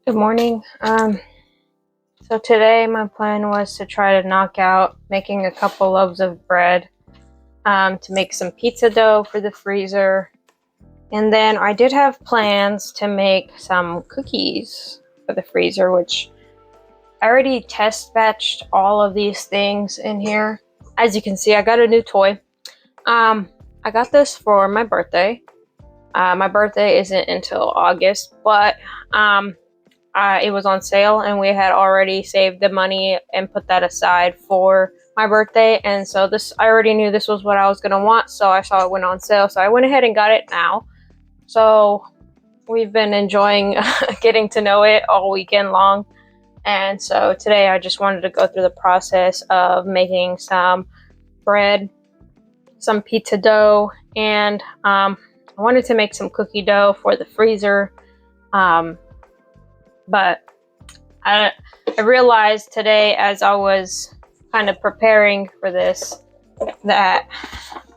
Good morning. So today my plan was to try to knock out making a couple loaves of bread, to make some pizza dough for the freezer. And then I did have plans to make some cookies for the freezer, which I already test batched all of these things in here. As you can see, I got a new toy. I got this for my birthday. My birthday isn't until August, but it was on sale and we had already saved the money and put that aside for my birthday. And so I already knew this was what I was going to want. So I saw it went on sale. So I went ahead and got it now. So we've been enjoying getting to know it all weekend long. And so today I just wanted to go through the process of making some bread, some pizza dough, and I wanted to make some cookie dough for the freezer. But I realized today, as I was kind of preparing for this, that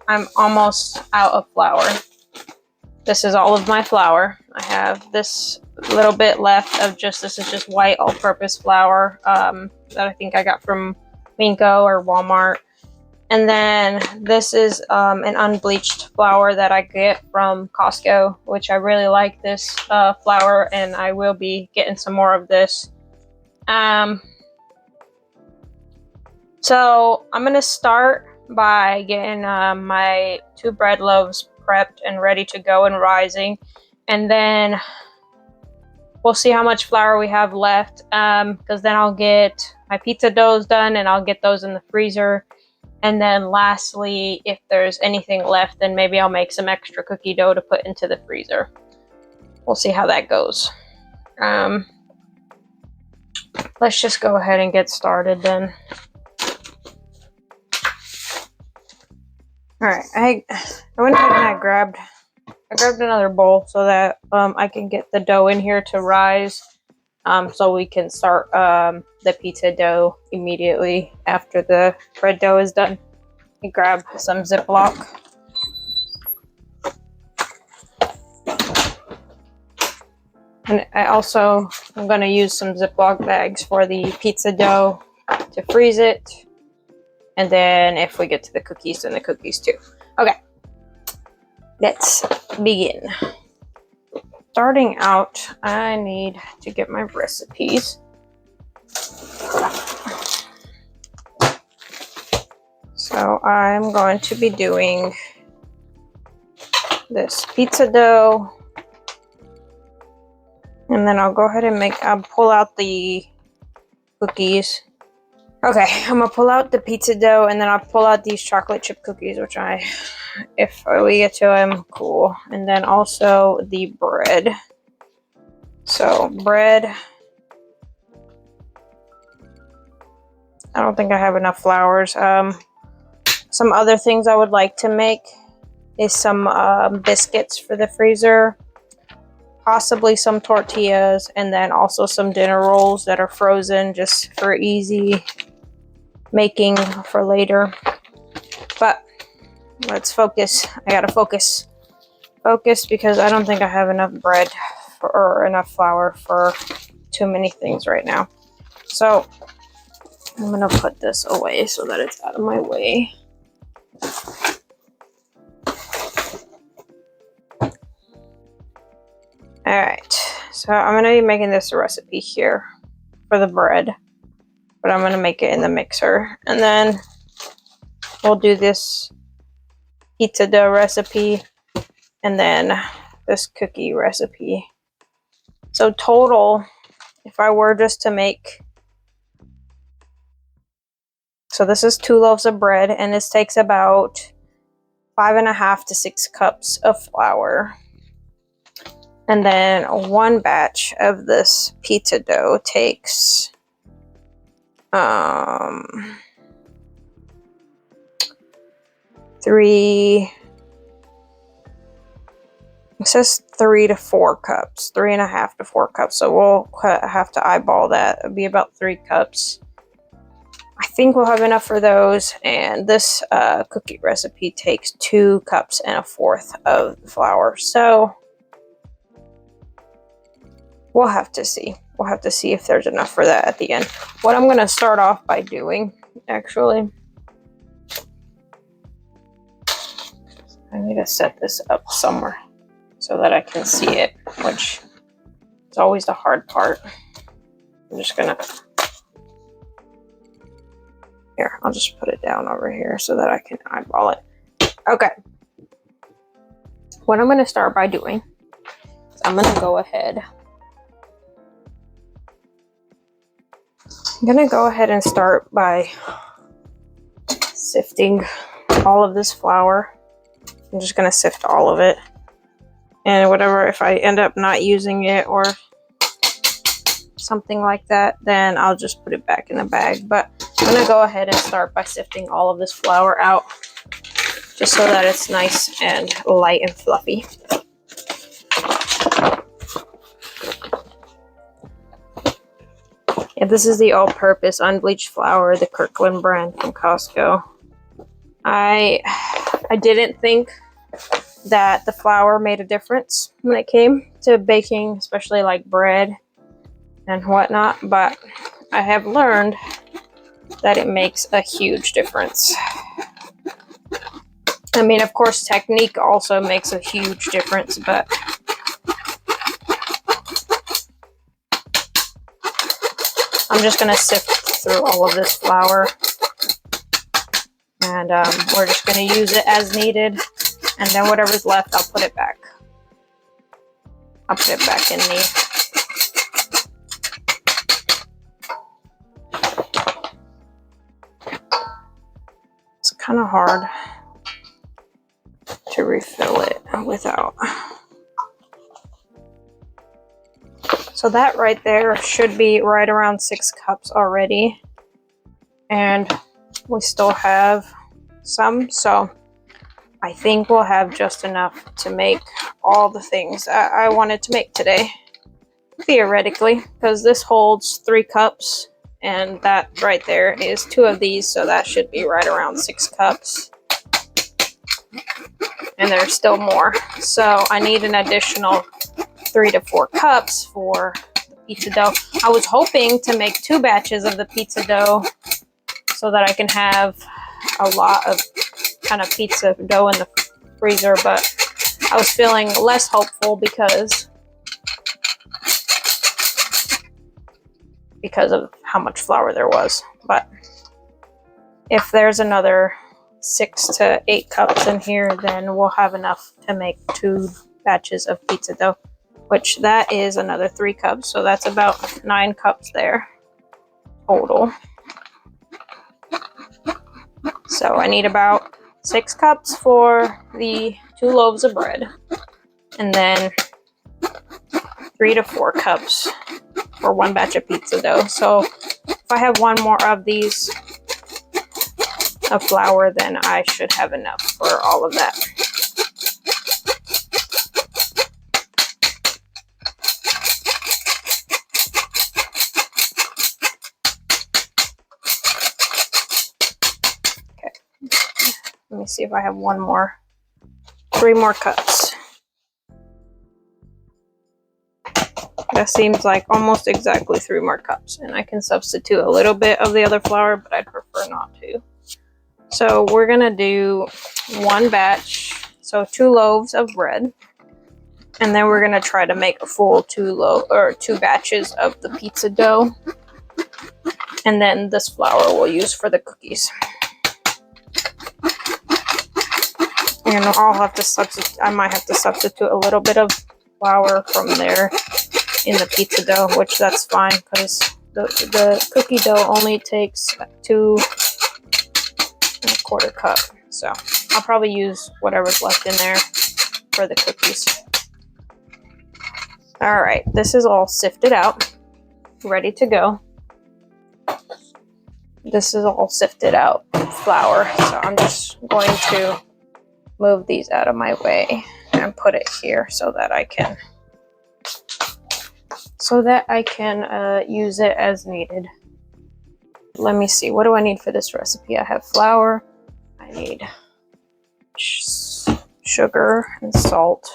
I'm almost out of flour. This is all of my flour. I have this little bit left of this is just white all-purpose flour that I think I got from Minko or Walmart. And then this is an unbleached flour that I get from Costco, which I really like this flour, and I will be getting some more of this. So I'm going to start by getting my 2 bread loaves prepped and ready to go and rising. And then we'll see how much flour we have left, because then I'll get my pizza doughs done and I'll get those in the freezer. And then lastly, if there's anything left, then maybe I'll make some extra cookie dough to put into the freezer. We'll see how that goes. Let's just go ahead and get started then. Alright, I went ahead and I grabbed another bowl so that I can get the dough in here to rise, so we can start the pizza dough immediately after the bread dough is done. You grab some Ziploc. And I'm going to use some Ziploc bags for the pizza dough to freeze it. And then if we get to the cookies, then the cookies too. Okay, let's begin. Starting out, I need to get my recipes. So I'm going to be doing this pizza dough. And then I'll go ahead and I'll pull out the cookies. Okay, I'm gonna pull out the pizza dough and then I'll pull out these chocolate chip cookies, which if we get to them, cool. And then also the bread. So bread. I don't think I have enough flours. Some other things I would like to make is some biscuits for the freezer. Possibly some tortillas, and then also some dinner rolls that are frozen just for easy making for later. But let's focus. I gotta focus because I don't think I have enough bread or enough flour for too many things right now. So I'm gonna put this away so that it's out of my way. Alright, so I'm going to be making this recipe here for the bread, but I'm going to make it in the mixer. And then we'll do this pizza dough recipe and then this cookie recipe. So total, if I were just to make, so this is 2 loaves of bread, and this takes about 5.5 to 6 cups of flour. And then 1 batch of this pizza dough takes 3 to 4 cups, 3.5 to 4 cups. So we'll have to eyeball that. It'll be about 3 cups. I think we'll have enough for those. And this cookie recipe takes 2 cups and 1/4 of the flour. So we'll have to see. We'll have to see if there's enough for that at the end. What I'm going to start off by doing, actually, I need to set this up somewhere so that I can see it, which is always the hard part. I'm just going to, here, I'll just put it down over here so that I can eyeball it. Okay. What I'm going to start by doing is I'm going to go ahead. I'm going to go ahead and start by sifting all of this flour. I'm just going to sift all of it. And whatever, if I end up not using it or something like that, then I'll just put it back in the bag. But I'm going to go ahead and start by sifting all of this flour out, just so that it's nice and light and fluffy. Yeah, this is the all-purpose unbleached flour, the Kirkland brand from Costco. I didn't think that the flour made a difference when it came to baking, especially like bread and whatnot, but I have learned that it makes a huge difference. I mean, of course, technique also makes a huge difference, but I'm just going to sift through all of this flour, and we're just going to use it as needed, and then whatever's left, I'll put it back. I'll put it back in the... It's kind of hard to refill it without. So that right there should be right around 6 cups already, and we still have some, so I think we'll have just enough to make all the things I wanted to make today, theoretically, because this holds 3 cups, and that right there is 2 of these, so that should be right around 6 cups. And there's still more, so I need an additional 3 to 4 cups for the pizza dough. I was hoping to make 2 batches of the pizza dough so that I can have a lot of kind of pizza dough in the freezer, but I was feeling less hopeful because of how much flour there was. But if there's another 6 to 8 cups in here, then we'll have enough to make 2 batches of pizza dough, which that is another 3 cups, so that's about 9 cups there total. So I need about 6 cups for the 2 loaves of bread, and then 3 to 4 cups for 1 batch of pizza dough. So if I have 1 more of these of flour, then I should have enough for all of that. Okay, let me see if I have 3 more cups. That seems like almost exactly 3 more cups, and I can substitute a little bit of the other flour, but I'd prefer not to. So we're gonna do 1 batch, so 2 loaves of bread, and then we're gonna try to make a full 2 batches of the pizza dough, and then this flour we'll use for the cookies. And I'll have to substitute. I might have to substitute a little bit of flour from there in the pizza dough, which that's fine because the cookie dough only takes 2 1/4 cup, so I'll probably use whatever's left in there for the cookies. All right, this is all sifted out, ready to go. This is all sifted out flour, so I'm just going to move these out of my way and put it here so that I can use it as needed. Let me see, what do I need for this recipe? I have flour, I need sugar and salt.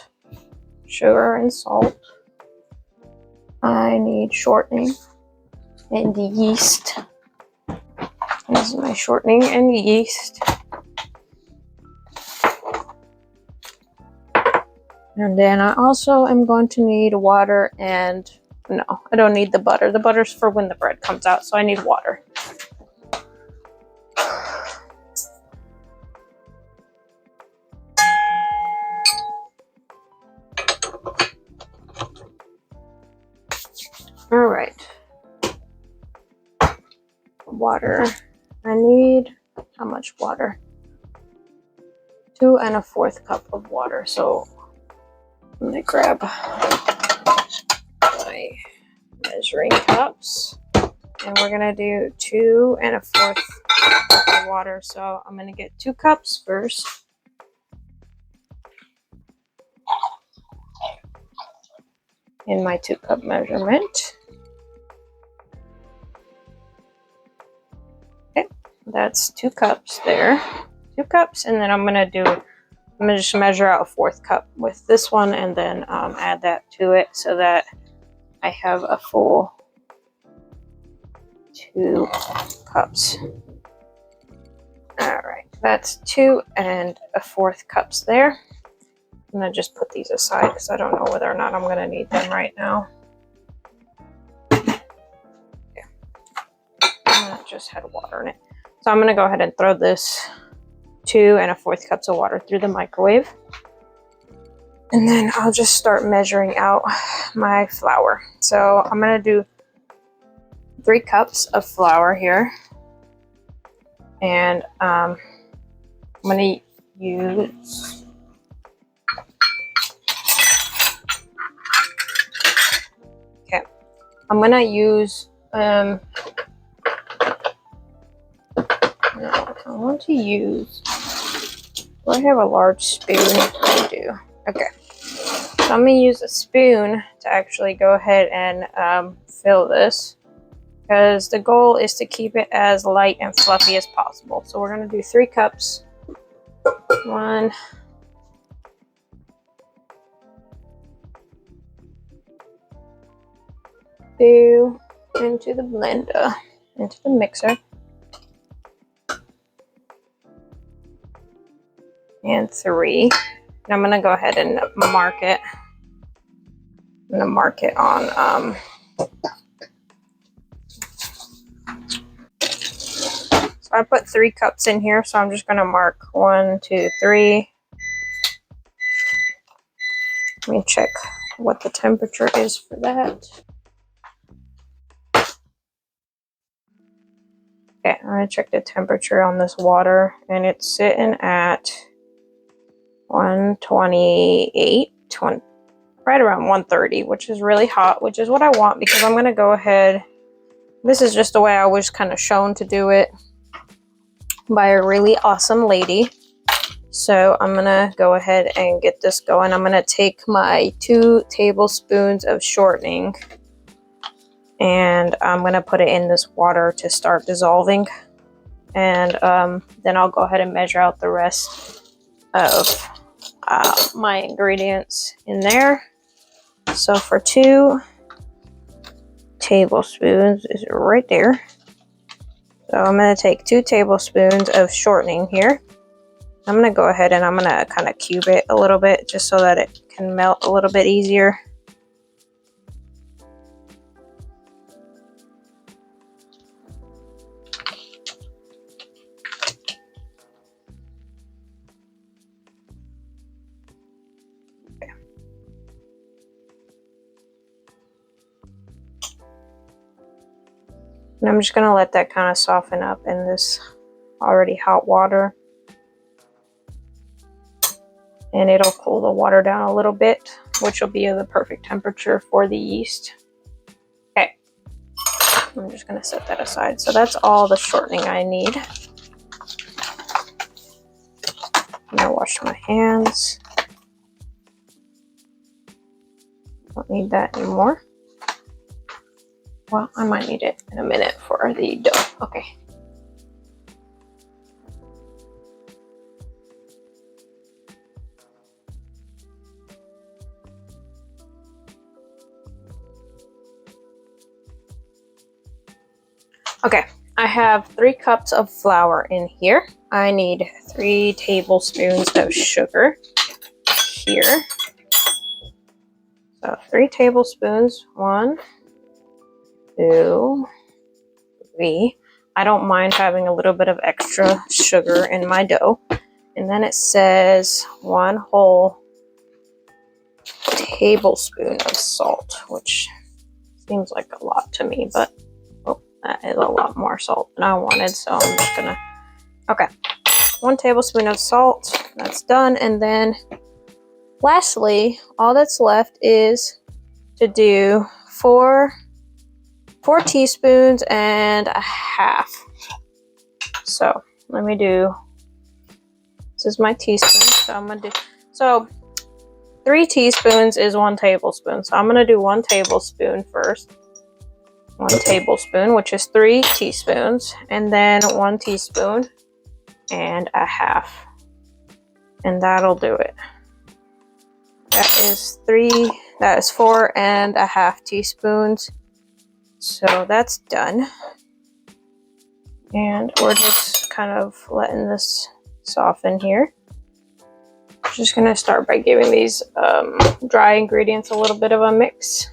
I need shortening and yeast. This is my shortening and yeast. And then I also am going to need water and, no, I don't need the butter. The butter's for when the bread comes out, so I need water. All right. Water. I need, how much water? 2 1/4 cup of water. So I'm gonna grab my measuring cups and we're gonna do 2 1/4 cup of water. So I'm gonna get 2 cups first. In my 2 cup measurement. Okay, that's 2 cups there. 2 cups, and then I'm gonna just measure out a 1/4 cup with this one, and then add that to it so that I have a full 2 cups. All right, that's 2 1/4 cups there. I'm gonna just put these aside because I don't know whether or not I'm gonna need them right now. Yeah. That just had water in it. So I'm gonna go ahead and throw this 2 1/4 cups of water through the microwave. And then I'll just start measuring out my flour. So I'm gonna do 3 cups of flour here. And I'm gonna use I'm gonna use no, I want to use, do I have a large spoon? I do. Okay, so I'm gonna use a spoon to actually go ahead and fill this, because the goal is to keep it as light and fluffy as possible. So we're gonna do 3 cups. 1, 2, into the blender, into the mixer, and 3. And I'm gonna go ahead and mark it. I'm gonna mark it on so I put 3 cups in here, so I'm just gonna mark 1, 2, 3. Let me check what the temperature is for that. Okay, I'm gonna check the temperature on this water, and it's sitting at 128, right around 130, which is really hot, which is what I want, because I'm gonna go ahead, this is just the way I was kind of shown to do it by a really awesome lady. So I'm gonna go ahead and get this going. I'm gonna take my 2 tablespoons of shortening, and I'm gonna put it in this water to start dissolving, and then I'll go ahead and measure out the rest of my ingredients in there. So for 2 tablespoons is right there. So I'm going to take 2 tablespoons of shortening here. I'm going to go ahead and I'm going to kind of cube it a little bit just so that it can melt a little bit easier. And I'm just going to let that kind of soften up in this already hot water. And it'll cool the water down a little bit, which will be the perfect temperature for the yeast. Okay, I'm just going to set that aside. So that's all the shortening I need. I'm going to wash my hands. Don't need that anymore. Well, I might need it in a minute for the dough. Okay. Okay, I have 3 cups of flour in here. I need 3 tablespoons of sugar here. So 3 tablespoons, 1, 2, 3. I don't mind having a little bit of extra sugar in my dough. And then it says 1 whole tablespoon of salt, which seems like a lot to me, but oh, that is a lot more salt than I wanted, so I'm just gonna, okay. 1 tablespoon of salt, that's done. And then lastly, all that's left is to do 4 teaspoons and a half. So let me do, this is my teaspoon, so I'm gonna do, so 3 teaspoons is 1 tablespoon. So I'm gonna do 1 tablespoon first. 1 tablespoon, which is 3 teaspoons, and then 1 teaspoon and a half. And that'll do it. That is 4.5 teaspoons. So that's done. And we're just kind of letting this soften here. Just gonna start by giving these dry ingredients a little bit of a mix.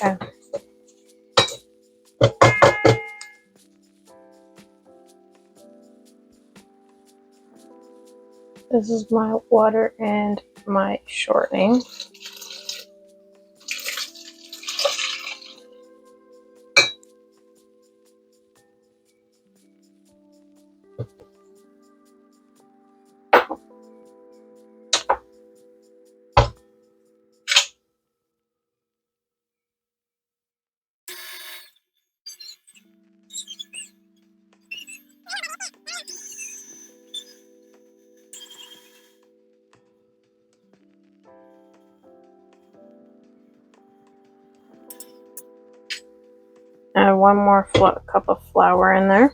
Okay. This is my water and my shortening. Add 1 more cup of flour in there.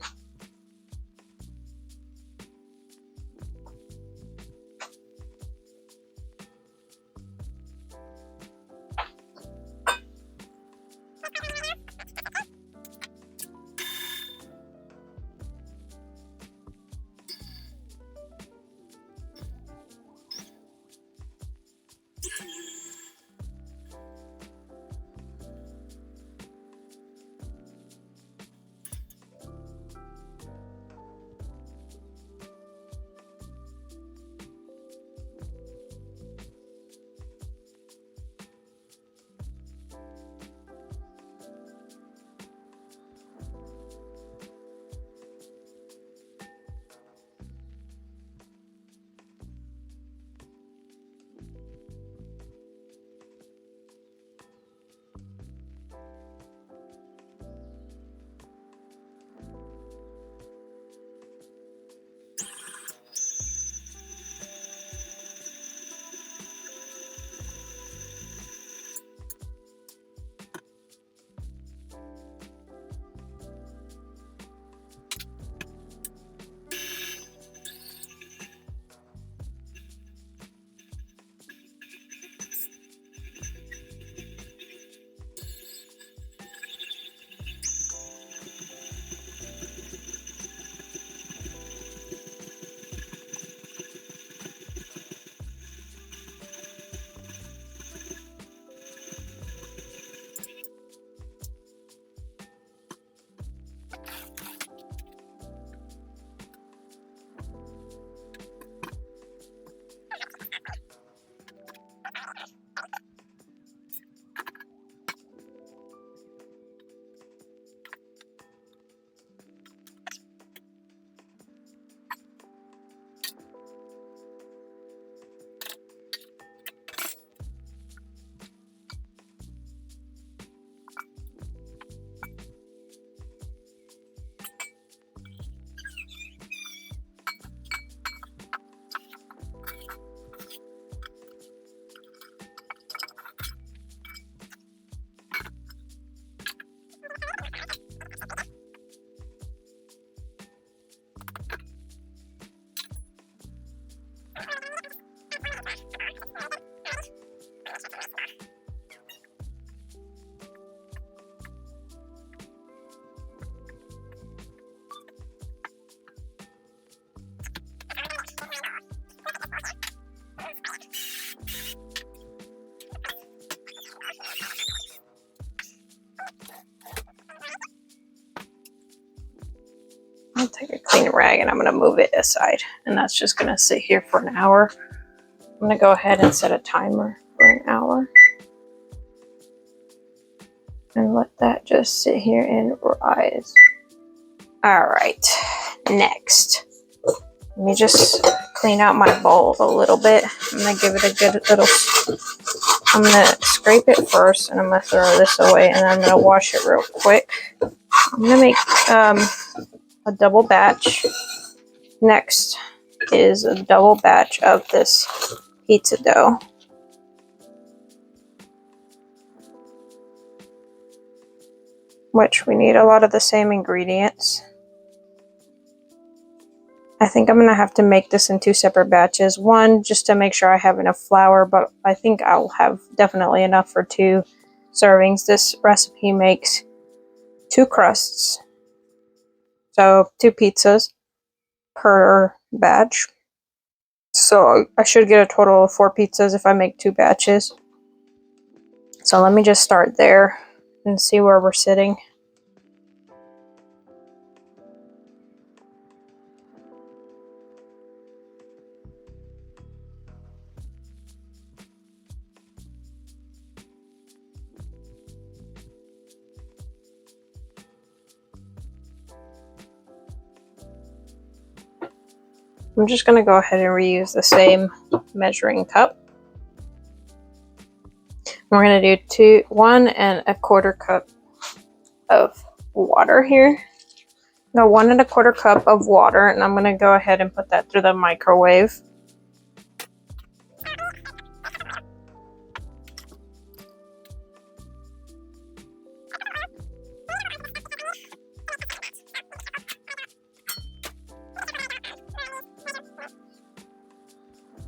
rag and I'm going to move it aside. And that's just going to sit here for an hour. I'm going to go ahead and set a timer for an hour. And let that just sit here and rise. Alright, next. Let me just clean out my bowl a little bit. I'm going to give it a good little... I'm going to scrape it first, and I'm going to throw this away, and then I'm going to wash it real quick. I'm going to make a double batch. Next is a double batch of this pizza dough. Which we need a lot of the same ingredients. I think I'm going to have to make this in 2 separate batches. One, just to make sure I have enough flour, but I think I'll have definitely enough for 2 servings. This recipe makes 2 crusts. So 2 pizzas per batch. So I should get a total of 4 pizzas if I make 2 batches. So let me just start there and see where we're sitting. I'm just going to go ahead and reuse the same measuring cup. We're going to do 1 1/4 cup of water here. No, 1 1/4 cup of water, and I'm going to go ahead and put that through the microwave.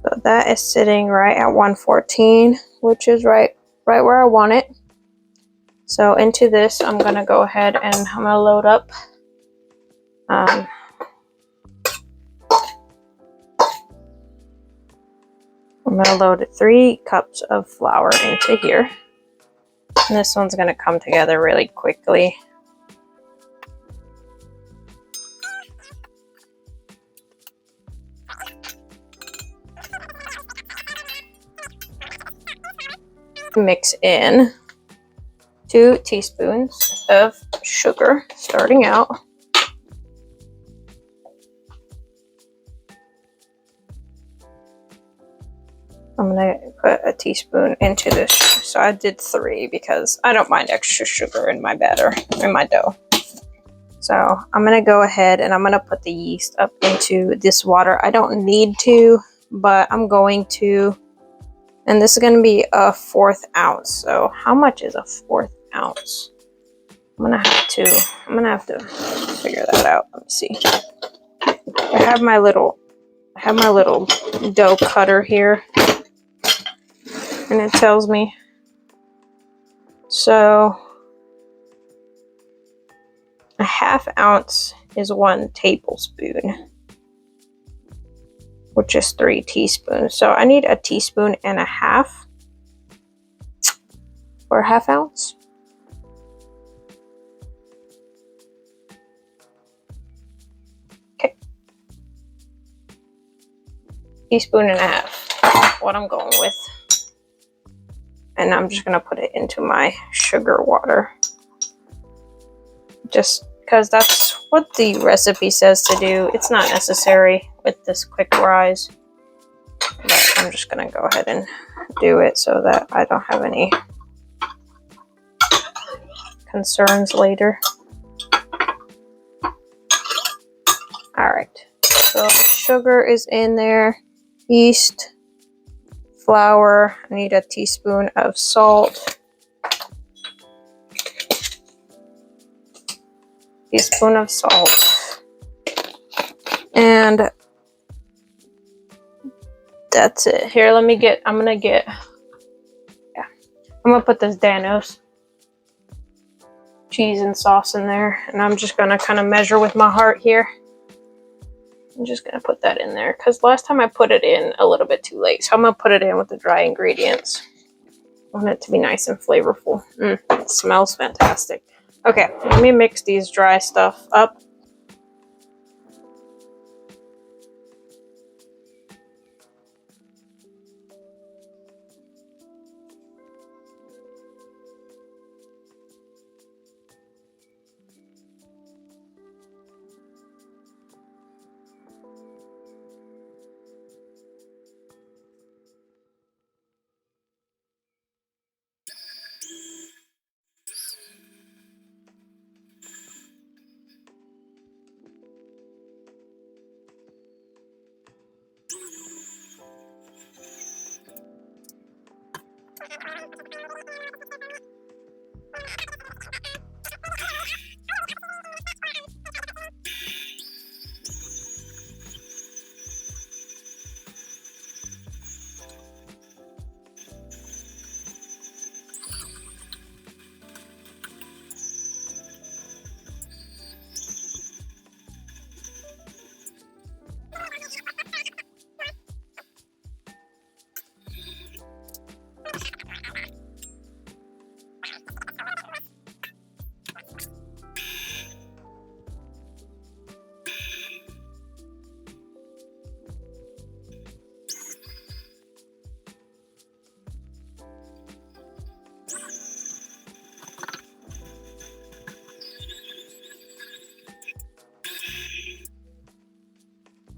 So that is sitting right at 114, which is right where I want it. So into this, I'm going to go ahead and I'm going to load up I'm going to load 3 cups of flour into here. And this one's going to come together really quickly. Mix in 2 teaspoons of sugar starting out. I'm going to put a teaspoon into this. So I did 3 because I don't mind extra sugar in my batter, in my dough. So I'm going to go ahead and I'm going to put the yeast up into this water. I don't need to, but I'm going to. And this is going to be a 1/4 ounce. So how much is a 1/4 ounce? I'm gonna have to figure that out. Let me see. I have my little dough cutter here, and it tells me. So a 1/2 ounce is 1 tablespoon. Which is 3 teaspoons. So I need a teaspoon and a half for a 1/2 ounce. Okay. Teaspoon and a half, what I'm going with. And I'm just gonna put it into my sugar water. Just because that's what the recipe says to do. It's not necessary with this quick rise, but I'm just gonna go ahead and do it so that I don't have any concerns later. All right, so sugar is in there, yeast, flour. I need a teaspoon of salt. Teaspoon of salt, and that's it. Here, I'm gonna put this Danos cheese and sauce in there, and I'm just gonna kind of measure with my heart here. I'm just gonna put that in there because last time I put it in a little bit too late, so I'm gonna put it in with the dry ingredients. I want it to be nice and flavorful. It smells fantastic. Okay, let me mix these dry stuff up.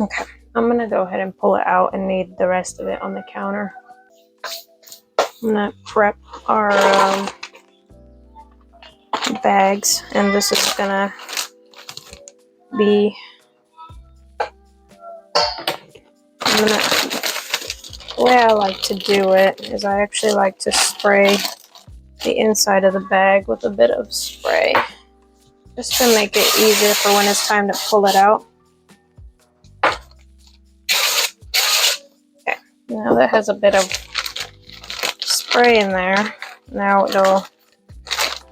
Okay, I'm gonna go ahead and pull it out and need the rest of it on the counter. I'm gonna prep our bags, and this is gonna be, the way I like to do it is I actually like to spray the inside of the bag with a bit of spray, just to make it easier for when it's time to pull it out. Okay, now that has a bit of spray in there, now it'll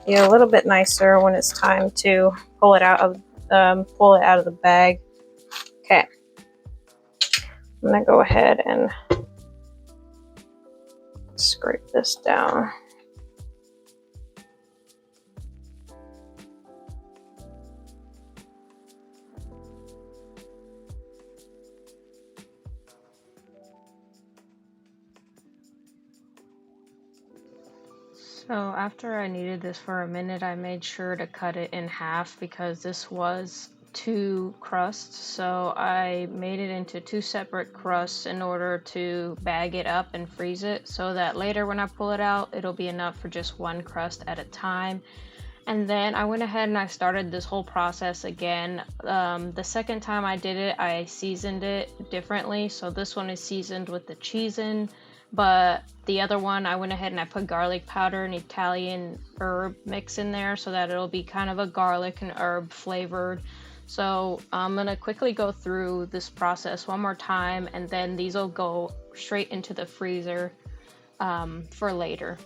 be a little bit nicer when it's time to pull it out of the bag. Okay, I'm gonna go ahead and scrape this down. So after I kneaded this for a minute, I made sure to cut it in half because this was 2 crusts. So I made it into 2 separate crusts in order to bag it up and freeze it, so that later when I pull it out, it'll be enough for just 1 crust at a time. And then I went ahead and I started this whole process again. The second time I did it, I seasoned it differently. So this one is seasoned with the cheese in, but the other one I went ahead and I put garlic powder and Italian herb mix in there so that it'll be kind of a garlic and herb flavored. So I'm gonna quickly go through this process one more time, and then these will go straight into the freezer for later.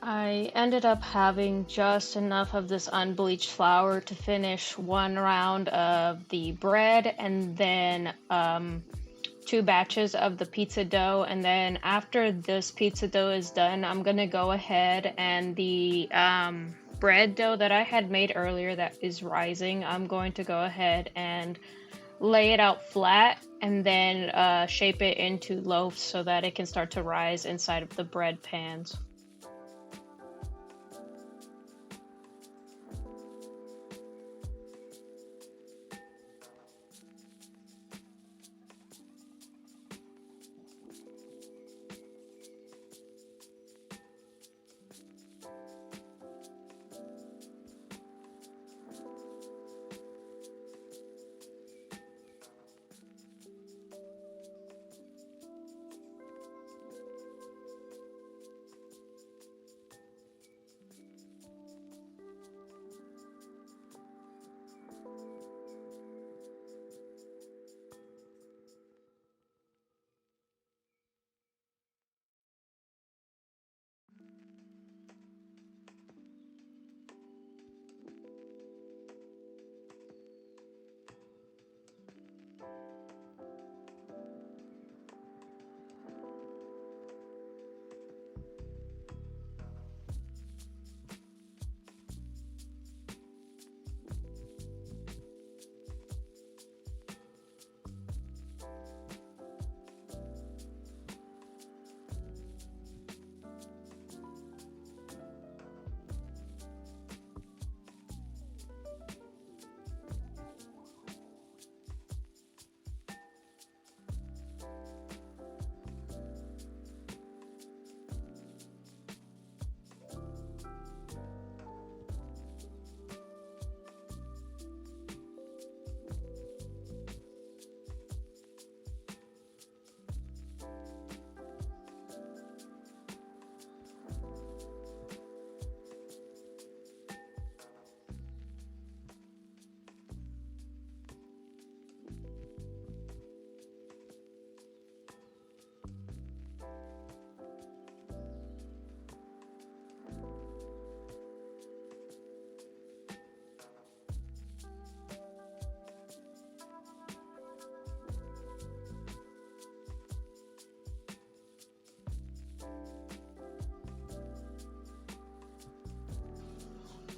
I ended up having just enough of this unbleached flour to finish 1 round of the bread, and then 2 batches of the pizza dough. And then after this pizza dough is done, I'm gonna go ahead and the bread dough that I had made earlier that is rising, I'm going to go ahead and lay it out flat and then shape it into loaves so that it can start to rise inside of the bread pans.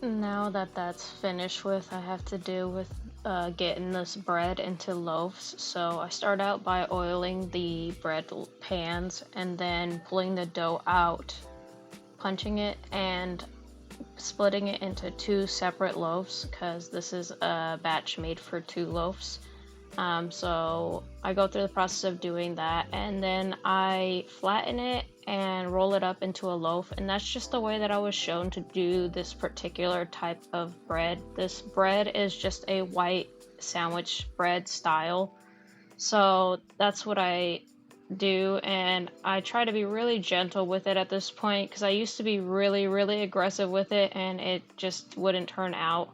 Now that that's finished with, I have to do with getting this bread into loaves. So I start out by oiling the bread pans and then pulling the dough out, punching it and splitting it into 2 separate loaves because this is a batch made for 2 loaves. So I go through the process of doing that, and then I flatten it and roll it up into a loaf, and that's just the way that I was shown to do this particular type of bread. This bread is just a white sandwich bread style, so that's what I do, and I try to be really gentle with it at this point because I used to be really aggressive with it and it just wouldn't turn out.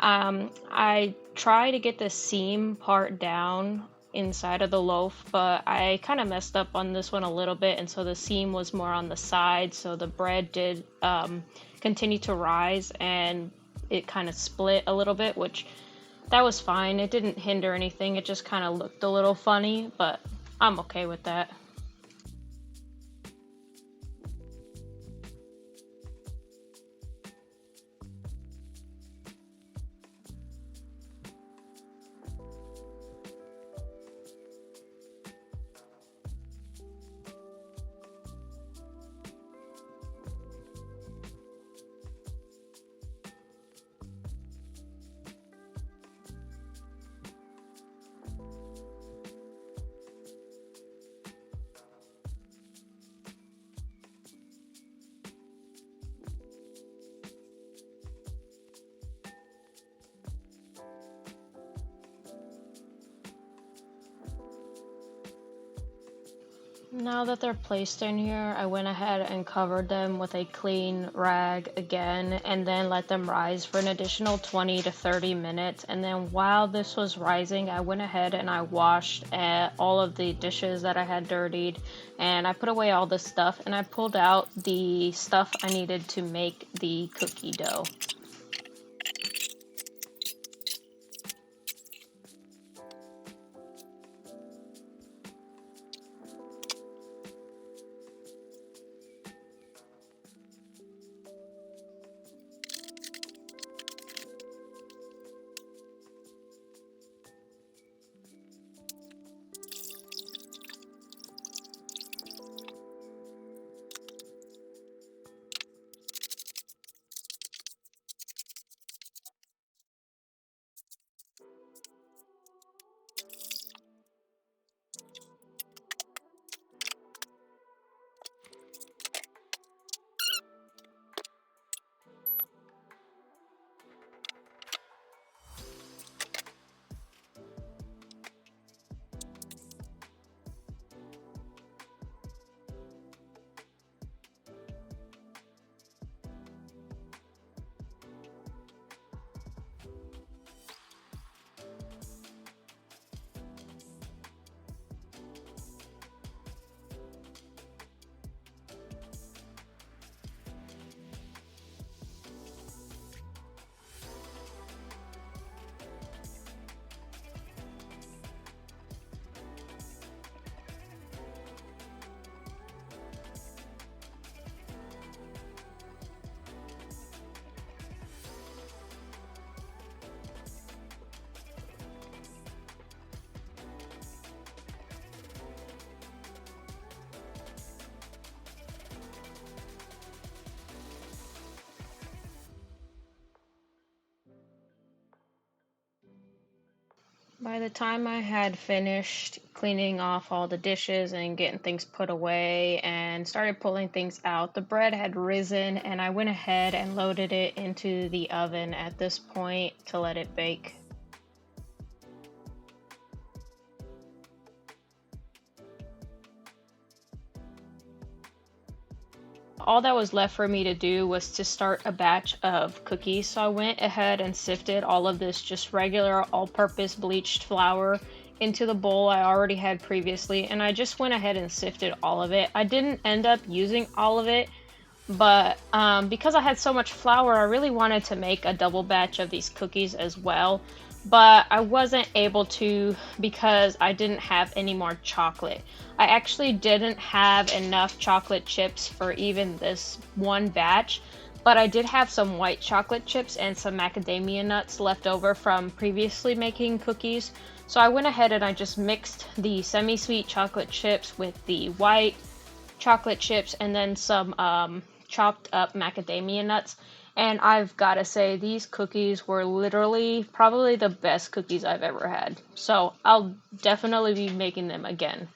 I try to get the seam part down inside of the loaf, but I kind of messed up on this one a little bit, and so the seam was more on the side, so the bread did continue to rise and it kind of split a little bit, which that was fine. It didn't hinder anything. It just kind of looked a little funny, but I'm okay with that. Now that they're placed in here, I went ahead and covered them with a clean rag again, and then let them rise for an additional 20 to 30 minutes. And then while this was rising, I went ahead and I washed all of the dishes that I had dirtied, and I put away all the stuff, and I pulled out the stuff I needed to make the cookie dough. By the time I had finished cleaning off all the dishes and getting things put away and started pulling things out, the bread had risen, and I went ahead and loaded it into the oven at this point to let it bake. All that was left for me to do was to start a batch of cookies. So I went ahead and sifted all of this just regular all-purpose bleached flour into the bowl I already had previously, and I just went ahead and sifted all of it. I didn't end up using all of it, but because I had so much flour, I really wanted to make a double batch of these cookies as well, but I wasn't able to because I didn't have any more chocolate. I actually didn't have enough chocolate chips for even this one batch, But I did have some white chocolate chips and some macadamia nuts left over from previously making cookies. So I went ahead and I just mixed the semi-sweet chocolate chips with the white chocolate chips and then some chopped up macadamia nuts. And I've got to say, these cookies were literally probably the best cookies I've ever had. So I'll definitely be making them again.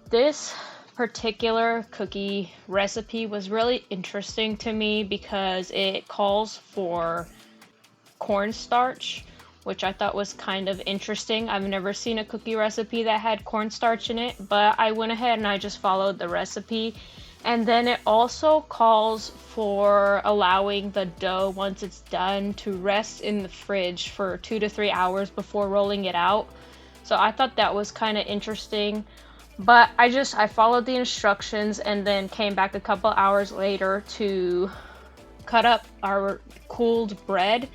This particular cookie recipe was really interesting to me because it calls for cornstarch, which I thought was kind of interesting. I've never seen a cookie recipe that had cornstarch in it, but I went ahead and I just followed the recipe. And then it also calls for allowing the dough, once it's done, to rest in the fridge for 2 to 3 hours before rolling it out. So I thought that was kind of interesting. But I followed the instructions and then came back a couple hours later to cut up our cooled bread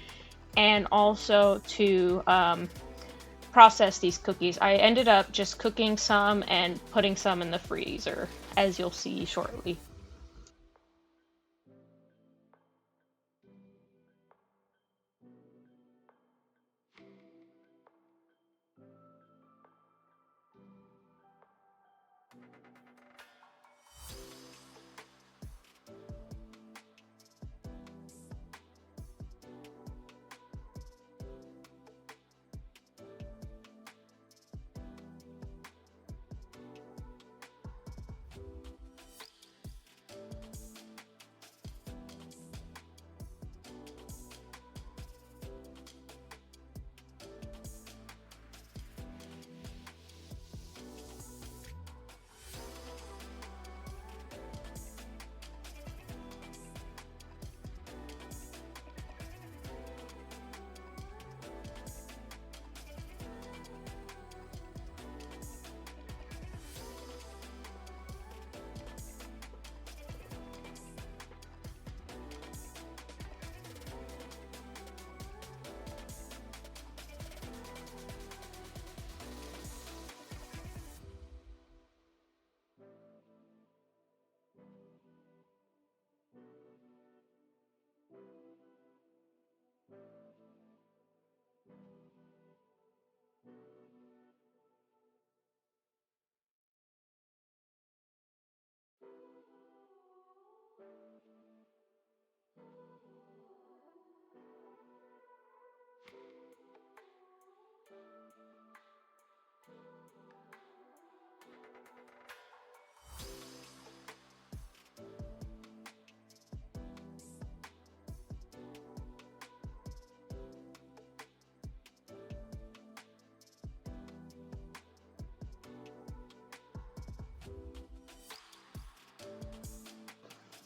and also to process these cookies. I ended up just cooking some and putting some in the freezer, as you'll see shortly.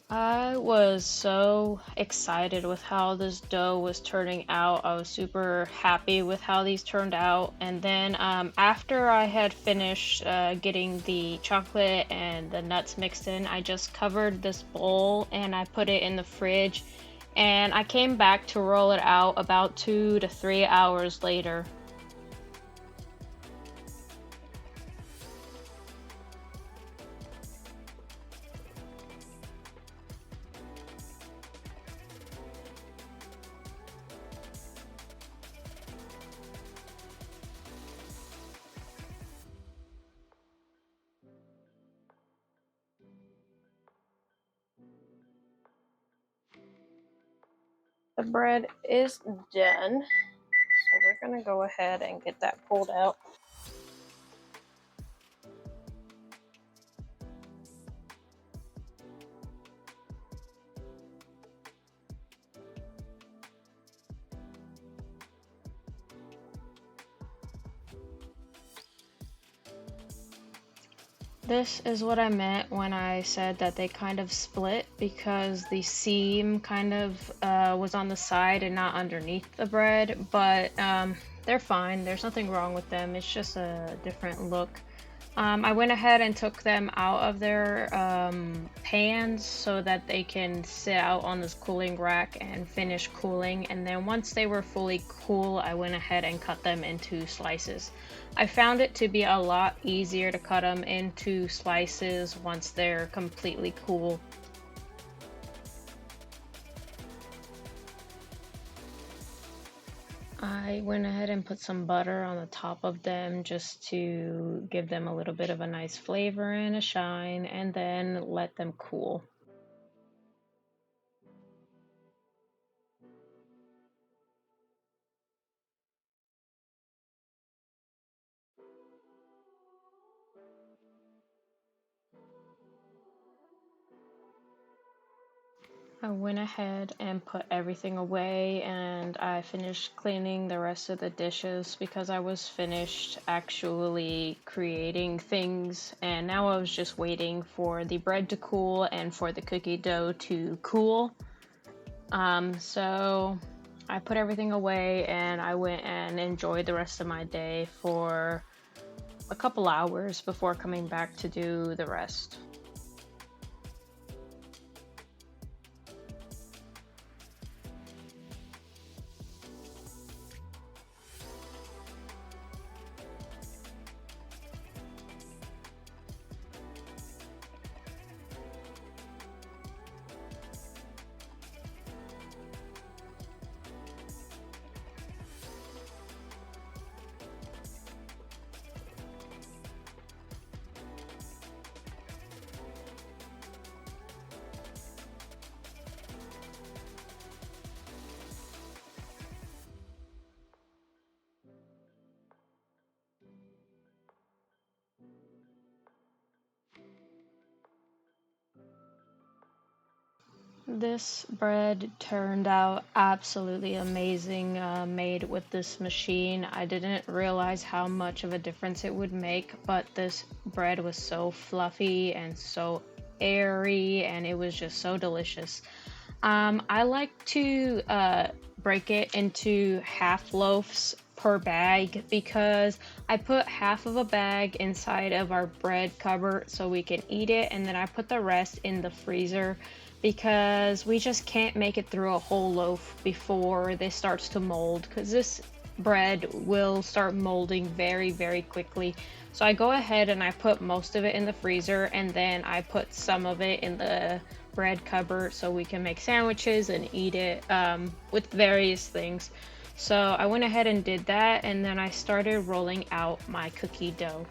I was so excited with how this dough was turning out. I was super happy with how these turned out. And then after I had finished getting the chocolate and the nuts mixed in, I just covered this bowl and I put it in the fridge. And I came back to roll it out about 2 to 3 hours later. The bread is done, so we're gonna go ahead and get that pulled out. This is what I meant when I said that they kind of split, because the seam kind of was on the side and not underneath the bread, but they're fine. There's nothing wrong with them. It's just a different look. I went ahead and took them out of their pans so that they can sit out on this cooling rack and finish cooling. And then once they were fully cool, I went ahead and cut them into slices. I found it to be a lot easier to cut them into slices once they're completely cool. I went ahead and put some butter on the top of them just to give them a little bit of a nice flavor and a shine, and then let them cool. I went ahead and put everything away, and I finished cleaning the rest of the dishes because I was finished actually creating things, and now I was just waiting for the bread to cool and for the cookie dough to cool. So I put everything away and I went and enjoyed the rest of my day for a couple hours before coming back to do the rest. This bread turned out absolutely amazing, made with this machine. I didn't realize how much of a difference it would make, but this bread was so fluffy and so airy, and it was just so delicious. I like to break it into half loaves per bag because I put half of a bag inside of our bread cupboard so we can eat it, and then I put the rest in the freezer because we just can't make it through a whole loaf before this starts to mold, because this bread will start molding very, very quickly. So I go ahead and I put most of it in the freezer, and then I put some of it in the bread cupboard so we can make sandwiches and eat it with various things. So I went ahead and did that, and then I started rolling out my cookie dough.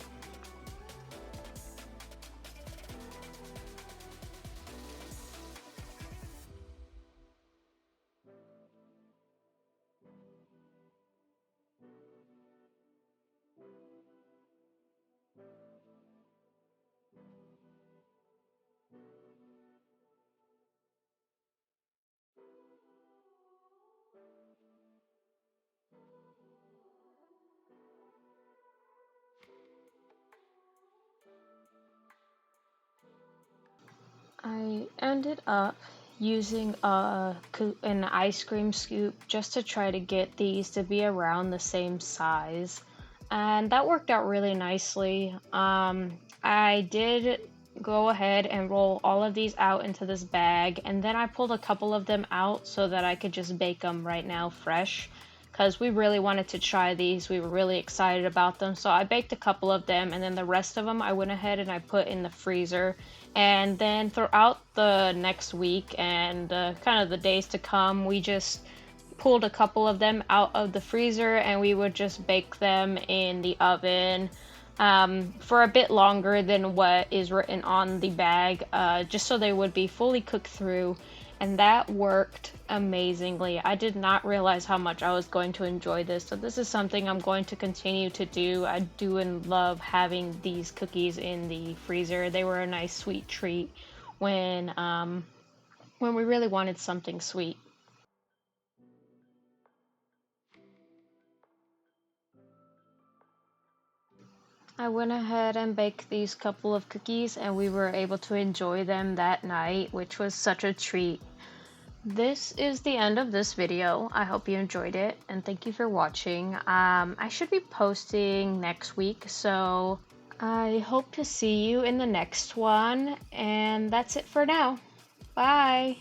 I ended up using an ice cream scoop just to try to get these to be around the same size, and that worked out really nicely. I did go ahead and roll all of these out into this bag, and then I pulled a couple of them out so that I could just bake them right now fresh, because we really wanted to try these. We were really excited about them, so I baked a couple of them, and then the rest of them I went ahead and I put in the freezer. And then throughout the next week and kind of the days to come, we just pulled a couple of them out of the freezer and we would just bake them in the oven for a bit longer than what is written on the bag, just so they would be fully cooked through. And that worked amazingly. I did not realize how much I was going to enjoy this, so this is something I'm going to continue to do. I do and love having these cookies in the freezer. They were a nice sweet treat when we really wanted something sweet. I went ahead and baked these couple of cookies and we were able to enjoy them that night, which was such a treat. This is the end of this video. I hope you enjoyed it and thank you for watching. I should be posting next week, so I hope to see you in the next one, and that's it for now. Bye!